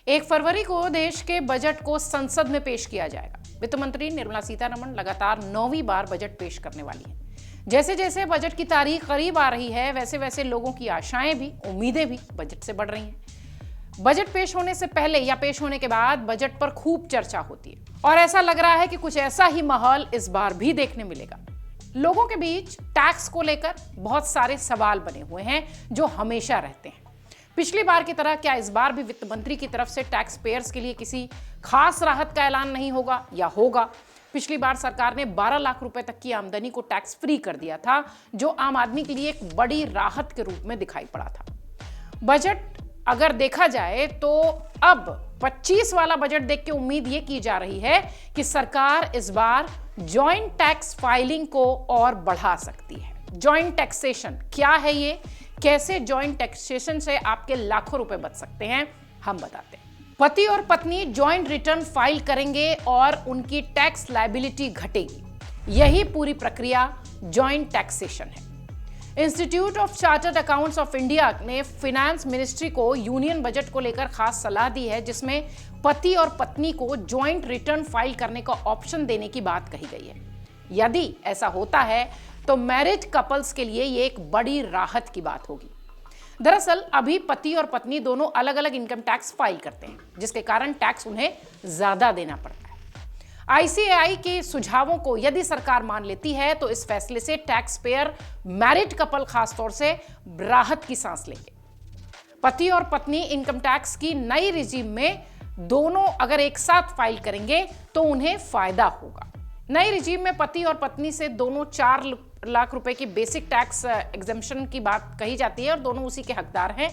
1 फरवरी को देश के बजट को संसद में पेश किया जाएगा। वित्त मंत्री निर्मला सीतारमण लगातार 9वीं बार बजट पेश करने वाली हैं। जैसे जैसे बजट की तारीख करीब आ रही है, वैसे वैसे लोगों की आशाएं भी, उम्मीदें भी बजट से बढ़ रही हैं। बजट पेश होने से पहले या पेश होने के बाद बजट पर खूब चर्चा होती है और ऐसा लग रहा है कि कुछ ऐसा ही माहौल इस बार भी देखने मिलेगा। लोगों के बीच टैक्स को लेकर बहुत सारे सवाल बने हुए हैं जो हमेशा रहते हैं। पिछली बार की तरह क्या इस बार भी वित्त मंत्री की तरफ से टैक्स पेयर्स के लिए किसी खास राहत का ऐलान नहीं होगा या होगा? पिछली बार सरकार ने 12 लाख रुपए तक की आमदनी को टैक्स फ्री कर दिया था, जो आम आदमी के लिए एक बड़ी राहत के रूप में दिखाई पड़ा था। बजट अगर देखा जाए तो अब 25 वाला बजट देख के उम्मीद ये की जा रही है कि सरकार इस बार जॉइंट टैक्स फाइलिंग को और बढ़ा सकती है। जॉइंट टैक्सेशन क्या है ये, कैसे जॉइंट टैक्सेशन से आपके लाखों रुपए बच सकते हैं, हम बताते हैं। पति और पत्नी जॉइंट रिटर्न फाइल करेंगे और उनकी टैक्स लायबिलिटी घटेगी। यही पूरी प्रक्रिया जॉइंट टैक्सेशन है। Institute of chartered accounts of India ने फाइनेंस मिनिस्ट्री को यूनियन बजट को लेकर खास सलाह दी है, जिसमें पति और पत्नी को जॉइंट रिटर्न फाइल करने का ऑप्शन देने की बात कही गई है। यदि ऐसा होता है तो मैरिड कपल्स के लिए ये एक बड़ी राहत की बात होगी। दरअसल अभी पति और पत्नी दोनों अलग अलग इनकम टैक्स फाइल करते हैं, जिसके कारण टैक्स उन्हें ज्यादा देना पड़ता है। आईसीएआई के सुझावों को यदि सरकार मान लेती है तो इस फैसले से टैक्स पेयर मैरिड कपल खासतौर से राहत की सांस लेंगे। पति और पत्नी इनकम टैक्स की नई रिजीम में दोनों अगर एक साथ फाइल करेंगे तो उन्हें फायदा होगा। नई रिजीम में पति और पत्नी से दोनों 4 लाख रुपए की बेसिक टैक्स एग्जेम्पशन की बात कही जाती है और दोनों उसी के हकदार हैं।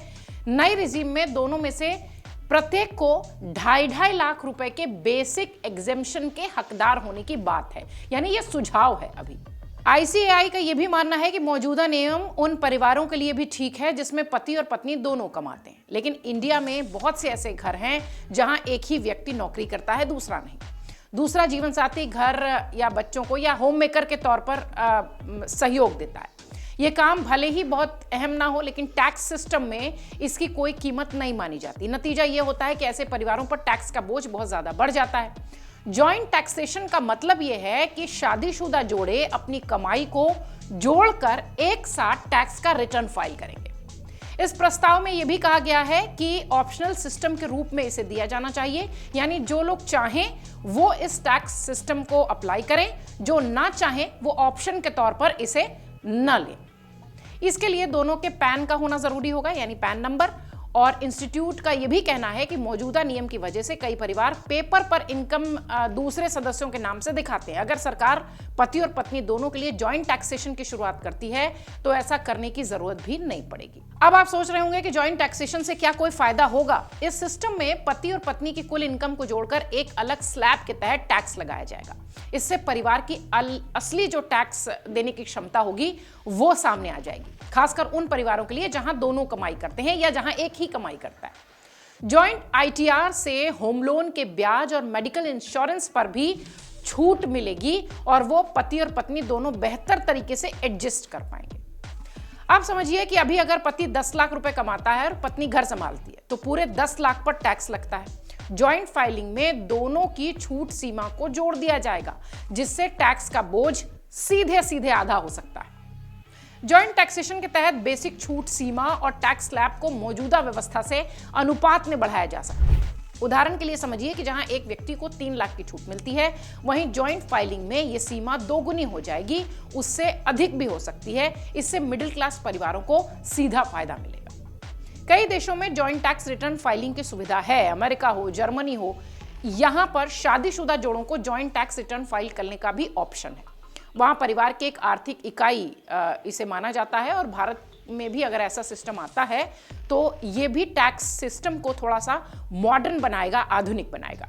नई रिजीम में दोनों में से प्रत्येक को 2.5 लाख रुपए के बेसिक एग्जेम्पशन के हकदार होने की बात है, यानी ये सुझाव है। अभी आईसीएआई का यह भी मानना है कि मौजूदा नियम उन परिवारों के लिए भी ठीक है जिसमें पति और पत्नी दोनों कमाते हैं, लेकिन इंडिया में बहुत से ऐसे घर हैं जहां एक ही व्यक्ति नौकरी करता है, दूसरा नहीं। दूसरा जीवन साथी घर या बच्चों को या होम मेकर के तौर पर सहयोग देता है। ये काम भले ही बहुत अहम ना हो, लेकिन टैक्स सिस्टम में इसकी कोई कीमत नहीं मानी जाती। नतीजा ये होता है कि ऐसे परिवारों पर टैक्स का बोझ बहुत ज्यादा बढ़ जाता है। जॉइंट टैक्सेशन का मतलब यह है कि शादीशुदा जोड़े अपनी कमाई को जोड़कर एक साथ टैक्स का रिटर्न फाइल करेंगे। इस प्रस्ताव में यह भी कहा गया है कि ऑप्शनल सिस्टम के रूप में इसे दिया जाना चाहिए, यानी जो लोग चाहें वो इस टैक्स सिस्टम को अप्लाई करें, जो ना चाहें वो ऑप्शन के तौर पर इसे न लें। इसके लिए दोनों के पैन का होना जरूरी होगा, यानी पैन नंबर। और इंस्टीट्यूट का यह भी कहना है कि मौजूदा नियम की वजह से कई परिवार पेपर पर इनकम दूसरे सदस्यों के नाम से दिखाते हैं। अगर सरकार पति और पत्नी दोनों के लिए जॉइंट टैक्सेशन की शुरुआत करती है तो ऐसा करने की जरूरत भी नहीं पड़ेगी। अब आप सोच रहे होंगे कि जॉइंट टैक्सेशन से क्या कोई फायदा होगा? इस सिस्टम में पति और पत्नी की कुल इनकम को जोड़कर एक अलग स्लैब के तहत टैक्स लगाया जाएगा। इससे परिवार की असली जो टैक्स देने की क्षमता होगी वो सामने आ जाएगी, खासकर उन परिवारों के लिए जहां दोनों कमाई करते हैं या जहां एक ही कमाई करता है। जॉइंट आईटीआर से होम लोन के ब्याज और मेडिकल इंश्योरेंस पर भी छूट मिलेगी और वो पति और पत्नी दोनों बेहतर तरीके से एडजस्ट कर पाएंगे। आप समझिए कि अभी अगर पति 10 लाख रुपए कमाता है और पत्नी घर संभालती है तो पूरे 10 लाख पर टैक्स लगता है। जॉइंट फाइलिंग में दोनों की छूट सीमा को जोड़ दिया जाएगा, जिससे टैक्स का बोझ सीधे सीधे आधा हो सकता है। जॉइंट टैक्सेशन के तहत बेसिक छूट सीमा और टैक्स स्लैब को मौजूदा व्यवस्था से अनुपात में बढ़ाया जा सकता है। उदाहरण के लिए समझिए कि जहां एक व्यक्ति को 3 लाख की छूट मिलती है, वहीं जॉइंट फाइलिंग में यह सीमा 2 गुनी हो जाएगी, उससे अधिक भी हो सकती है। इससे मिडिल क्लास परिवारों को सीधा फायदा मिलेगा। कई देशों में जॉइंट टैक्स रिटर्न फाइलिंग की सुविधा है। अमेरिका हो, जर्मनी हो, यहां पर शादीशुदा जोड़ों को जॉइंट टैक्स रिटर्न फाइल करने का भी ऑप्शन है। वहां परिवार की एक आर्थिक इकाई इसे माना जाता है और भारत में भी अगर ऐसा सिस्टम आता है तो ये भी टैक्स सिस्टम को थोड़ा सा मॉडर्न बनाएगा, आधुनिक बनाएगा।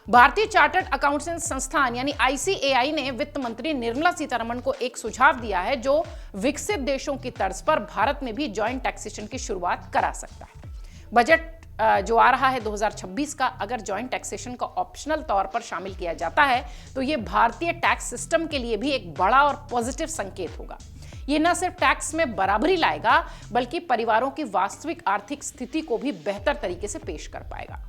भारतीय चार्टर्ड अकाउंटेंट संस्थान यानी आईसीएआई ने वित्त मंत्री निर्मला सीतारमण को एक सुझाव दिया है जो विकसित देशों की तर्ज पर भारत में भी जॉइंट टैक्सेशन की शुरुआत करा सकता है। बजट जो आ रहा है 2026 का, अगर जॉइंट टैक्सेशन का ऑप्शनल तौर पर शामिल किया जाता है तो ये भारतीय टैक्स सिस्टम के लिए भी एक बड़ा और पॉजिटिव संकेत होगा। ये न सिर्फ टैक्स में बराबरी लाएगा बल्कि परिवारों की वास्तविक आर्थिक स्थिति को भी बेहतर तरीके से पेश कर पाएगा।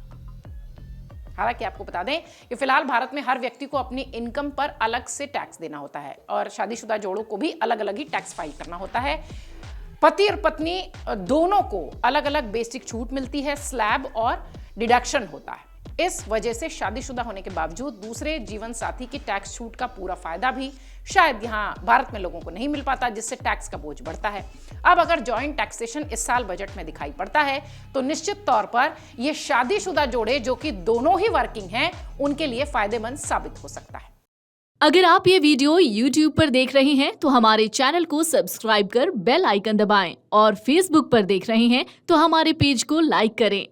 हालांकि आपको बता दें कि फिलहाल भारत में हर व्यक्ति को अपनी इनकम पर अलग से टैक्स देना होता है और शादीशुदा जोड़ों को भी अलग अलग ही टैक्स फाइल करना होता है। पति और पत्नी दोनों को अलग अलग बेसिक छूट मिलती है, स्लैब और डिडक्शन होता है। इस वजह से शादीशुदा होने के बावजूद दूसरे जीवन साथी की टैक्स छूट का पूरा फायदा भी शायद यहाँ भारत में लोगों को नहीं मिल पाता, जिससे टैक्स का बोझ बढ़ता है। अब अगर जॉइंट टैक्सेशन इस साल बजट में दिखाई पड़ता है तो निश्चित तौर पर यह शादीशुदा जोड़े जो कि दोनों ही वर्किंग हैं, उनके लिए फायदेमंद साबित हो सकता है। अगर आप ये वीडियो YouTube पर देख रहे हैं तो हमारे चैनल को सब्सक्राइब कर बेल आइकन दबाएं और Facebook पर देख रहे हैं तो हमारे पेज को लाइक करें।